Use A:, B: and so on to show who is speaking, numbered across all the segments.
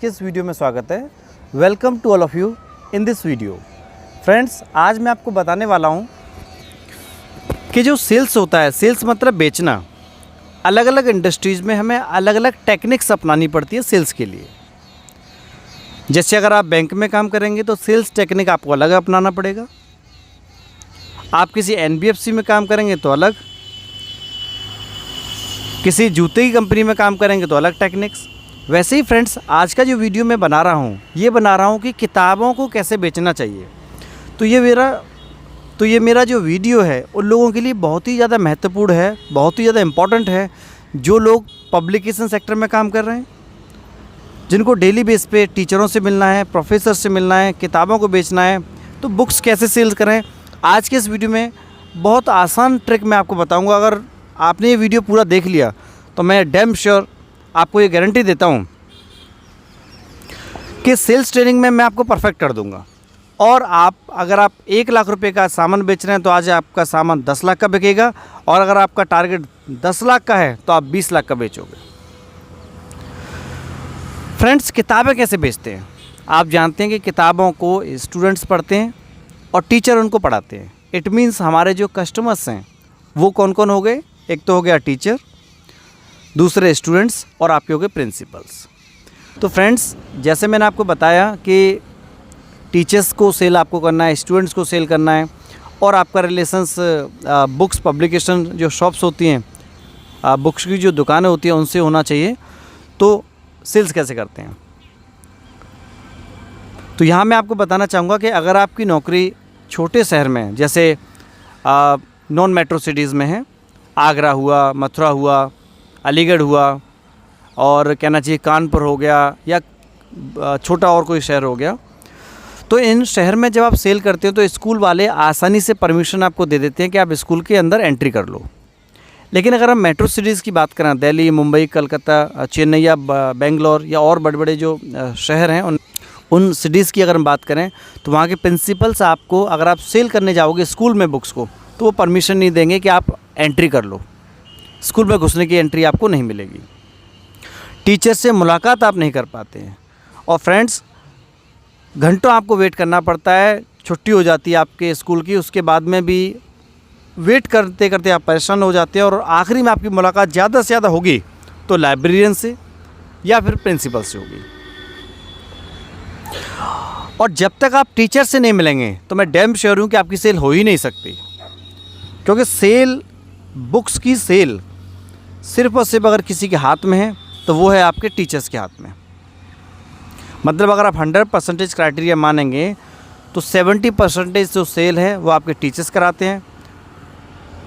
A: के इस वीडियो में स्वागत है। Welcome to all of you in this video. Friends, आज मैं आपको बताने वाला हूँ कि जो सेल्स होता है, सेल्स मतलब बेचना, अलग अलग इंडस्ट्रीज़ में हमें अलग अलग टेक्निक्स अपनानी पड़ती है सेल्स के लिए। जैसे अगर आप बैंक में काम करेंगे तो सेल्स टेक्निक आपको अलग अपनाना पड़ेगा। आप किसी एनबीएफसी में काम करेंगे तो अलग, किसी जूते की कंपनी में काम करेंगे तो अलग टेक्निक्स। वैसे ही फ्रेंड्स, आज का जो वीडियो मैं बना रहा हूँ कि किताबों को कैसे बेचना चाहिए। तो ये मेरा जो वीडियो है उन लोगों के लिए बहुत ही ज़्यादा महत्वपूर्ण है, बहुत ही ज़्यादा इम्पॉर्टेंट है, जो लोग पब्लिकेशन सेक्टर में काम कर रहे हैं, जिनको डेली बेस पे टीचरों से मिलना है, प्रोफेसर से मिलना है, किताबों को बेचना है। तो बुक्स कैसे सेल्स करें, आज के इस वीडियो में बहुत आसान ट्रिक मैं आपको बताऊंगा। अगर आपने ये वीडियो पूरा देख लिया तो मैं डैम श्योर आपको ये गारंटी देता हूँ कि सेल्स ट्रेनिंग में मैं आपको परफेक्ट कर दूंगा। और अगर आप 1 लाख रुपए का सामान बेच रहे हैं तो आज आपका सामान 10 लाख का बिकेगा, और अगर आपका टारगेट 10 लाख का है तो आप 20 लाख का बेचोगे। फ्रेंड्स, किताबें कैसे बेचते हैं? आप जानते हैं कि किताबों को स्टूडेंट्स पढ़ते हैं और टीचर उनको पढ़ाते हैं। इट मीन्स हमारे जो कस्टमर्स हैं वो कौन कौन हो गए? एक तो हो गया टीचर, दूसरे स्टूडेंट्स, और आपके हो गए प्रिंसिपल्स। तो फ्रेंड्स, जैसे मैंने आपको बताया कि टीचर्स को सेल आपको करना है, स्टूडेंट्स को सेल करना है, और आपका रिलेशंस बुक्स पब्लिकेशन जो शॉप्स होती हैं, बुक्स की जो दुकानें होती हैं उनसे होना चाहिए। तो सेल्स कैसे करते हैं? तो यहाँ मैं आपको बताना चाहूँगा कि अगर आपकी नौकरी छोटे शहर में, जैसे नॉन मेट्रो सिटीज़ में है, आगरा हुआ, मथुरा हुआ, अलीगढ़ हुआ, और कहना चाहिए कानपुर हो गया, या छोटा और कोई शहर हो गया, तो इन शहर में जब आप सेल करते हो तो स्कूल वाले आसानी से परमिशन आपको दे देते हैं कि आप स्कूल के अंदर एंट्री कर लो। लेकिन अगर हम मेट्रो सिटीज़ की बात करें, दिल्ली, मुंबई, कलकत्ता, चेन्नई या बेंगलोर या और बड़े बड़े जो शहर हैं, उन सिटीज़ की अगर हम बात करें तो वहाँ के प्रिंसिपल्स आपको, अगर आप सेल करने जाओगे स्कूल में बुक्स को, तो वो परमिशन नहीं देंगे कि आप एंट्री कर लो। स्कूल में घुसने की एंट्री आपको नहीं मिलेगी। टीचर से मुलाकात आप नहीं कर पाते हैं। और फ्रेंड्स, घंटों आपको वेट करना पड़ता है। छुट्टी हो जाती है आपके स्कूल की, उसके बाद में भी वेट करते करते आप परेशान हो जाते हैं, और आखिरी में आपकी मुलाकात ज़्यादा से ज़्यादा होगी तो लाइब्रेरियन से या फिर प्रिंसिपल से होगी। और जब तक आप टीचर से नहीं मिलेंगे तो मैं डैम श्योर हूँ कि आपकी सेल हो ही नहीं सकती। क्योंकि सेल, बुक्स की सेल सिर्फ और सिर्फ अगर किसी के हाथ में है तो वो है आपके टीचर्स के हाथ में। मतलब अगर आप 100% क्राइटेरिया मानेंगे तो 70% जो सेल है वो आपके टीचर्स कराते हैं,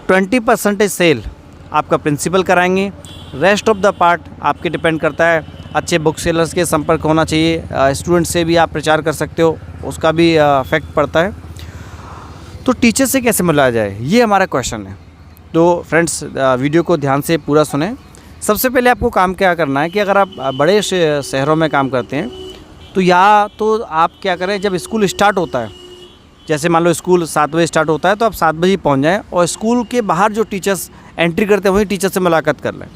A: 20% सेल आपका प्रिंसिपल कराएंगे, रेस्ट ऑफ द पार्ट आपके डिपेंड करता है। अच्छे बुक सेलर्स के संपर्क होना चाहिए, स्टूडेंट से भी आप प्रचार कर सकते हो, उसका भी इफेक्ट पड़ता है। तो टीचर से कैसे मिलाया जाए, ये हमारा क्वेश्चन है। तो फ्रेंड्स, वीडियो को ध्यान से पूरा सुने। सबसे पहले आपको काम क्या करना है कि अगर आप बड़े शहरों में काम करते हैं तो या तो आप क्या करें, जब स्कूल स्टार्ट होता है, जैसे मान लो स्कूल 7 बजे स्टार्ट होता है, तो आप 7 बजे पहुंच जाएं, और स्कूल के बाहर जो टीचर्स एंट्री करते हैं वही टीचर से मुलाकात कर लें।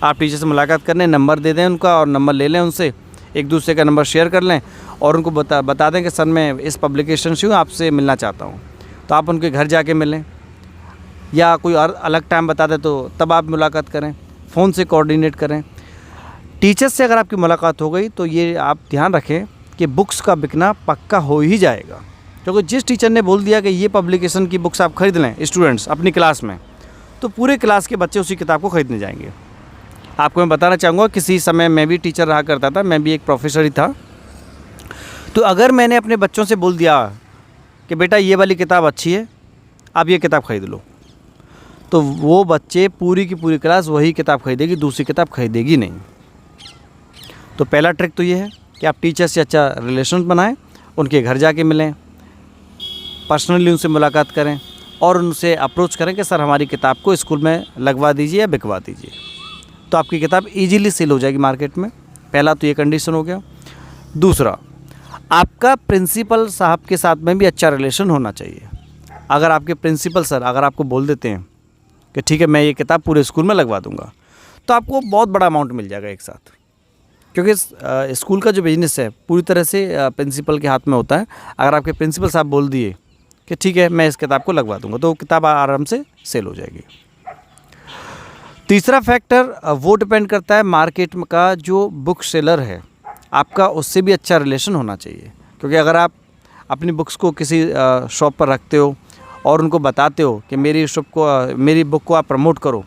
A: आप टीचर से मुलाकात करने, नंबर दे दें उनका, और नंबर ले लें उनसे, एक दूसरे का नंबर शेयर कर लें, और उनको बता दें कि सर मैं इस पब्लिकेशन से हूँ, आपसे मिलना चाहता हूँ। तो आप उनके घर जाके मिलें, या कोई और अलग टाइम बता दें तो तब आप मुलाकात करें, फ़ोन से कोऑर्डिनेट करें। टीचर से अगर आपकी मुलाकात हो गई तो ये आप ध्यान रखें कि बुक्स का बिकना पक्का हो ही जाएगा। क्योंकि जिस टीचर ने बोल दिया कि ये पब्लिकेशन की बुक्स आप ख़रीद लें स्टूडेंट्स अपनी क्लास में, तो पूरे क्लास के बच्चे उसी किताब को ख़रीदने जाएंगे। आपको मैं बताना चाहूँगा, किसी समय मैं भी टीचर रहा करता था, मैं भी एक प्रोफेसर ही था। तो अगर मैंने अपने बच्चों से बोल दिया कि बेटा ये वाली किताब अच्छी है, आप ये किताब ख़रीद लो, तो वो बच्चे पूरी की पूरी क्लास वही किताब खरीदेगी, दूसरी किताब खरीदेगी नहीं। तो पहला ट्रिक तो ये है कि आप टीचर से अच्छा रिलेशन बनाएं, उनके घर जाके मिलें, पर्सनली उनसे मुलाकात करें, और उनसे अप्रोच करें कि सर हमारी किताब को स्कूल में लगवा दीजिए या बिकवा दीजिए। तो आपकी किताब ईजीली सेल हो जाएगी मार्केट में। पहला तो ये कंडीशन हो गया। दूसरा, आपका प्रिंसिपल साहब के साथ में भी अच्छा रिलेशन होना चाहिए। अगर आपके प्रिंसिपल सर अगर आपको बोल देते हैं कि ठीक है मैं ये किताब पूरे स्कूल में लगवा दूंगा, तो आपको बहुत बड़ा अमाउंट मिल जाएगा एक साथ। क्योंकि स्कूल का जो बिजनेस है पूरी तरह से प्रिंसिपल के हाथ में होता है। अगर आपके प्रिंसिपल साहब बोल दिए कि ठीक है मैं इस किताब को लगवा दूंगा, तो वो किताब आराम से सेल हो जाएगी। तीसरा फैक्टर वो डिपेंड करता है मार्केट का जो बुक सेलर है आपका उससे भी अच्छा रिलेशन होना चाहिए। क्योंकि अगर आप अपनी बुक्स को किसी शॉप पर रखते हो और उनको बताते हो कि मेरी बुक को आप प्रमोट करो,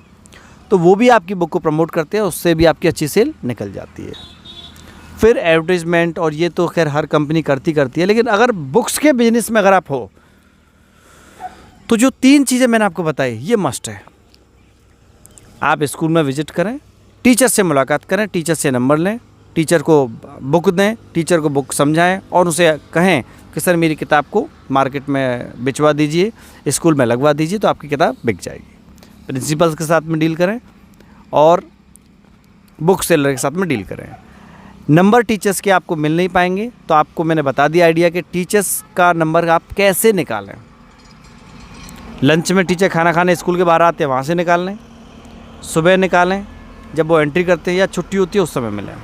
A: तो वो भी आपकी बुक को प्रमोट करते हैं, उससे भी आपकी अच्छी सेल निकल जाती है। फिर एडवर्टीज़मेंट, और ये तो खैर हर कंपनी करती है, लेकिन अगर बुक्स के बिजनेस में अगर आप हो तो जो 3 चीज़ें मैंने आपको बताई ये मस्ट है। आप स्कूल में विजिट करें, टीचर से मुलाकात करें, टीचर से नंबर लें, टीचर को बुक दें, टीचर को बुक समझाएं और उसे कहें कि सर मेरी किताब को मार्केट में बिचवा दीजिए, स्कूल में लगवा दीजिए, तो आपकी किताब बिक जाएगी। प्रिंसिपल्स के साथ में डील करें और बुक सेलर के साथ में डील करें। नंबर टीचर्स के आपको मिल नहीं पाएंगे, तो आपको मैंने बता दिया आइडिया कि टीचर्स का नंबर आप कैसे निकालें। लंच में टीचर खाना खाने स्कूल के बाहर आते हैं, वहाँ से निकाल लें, सुबह निकालें जब वो एंट्री करते हैं, या छुट्टी होती है उस समय मिलें,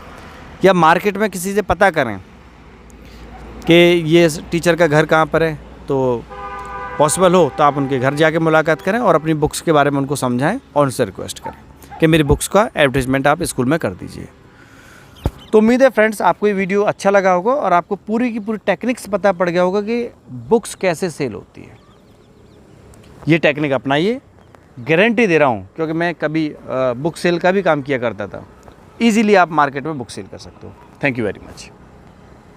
A: या मार्केट में किसी से पता करें कि ये टीचर का घर कहाँ पर है। तो पॉसिबल हो तो आप उनके घर जाके मुलाकात करें और अपनी बुक्स के बारे में उनको समझाएं और उनसे रिक्वेस्ट करें कि मेरी बुक्स का एडवर्टीजमेंट आप स्कूल में कर दीजिए। तो उम्मीद है फ्रेंड्स आपको ये वीडियो अच्छा लगा होगा और आपको पूरी की पूरी टेक्निक्स पता पड़ गया होगा कि बुक्स कैसे सेल होती है। ये टेक्निक अपनाइए, गारंटी दे रहा हूँ, क्योंकि मैं कभी बुक सेल का भी काम किया करता था। ईज़िली आप मार्केट में बुक सेल कर सकते हो। Thank you very much.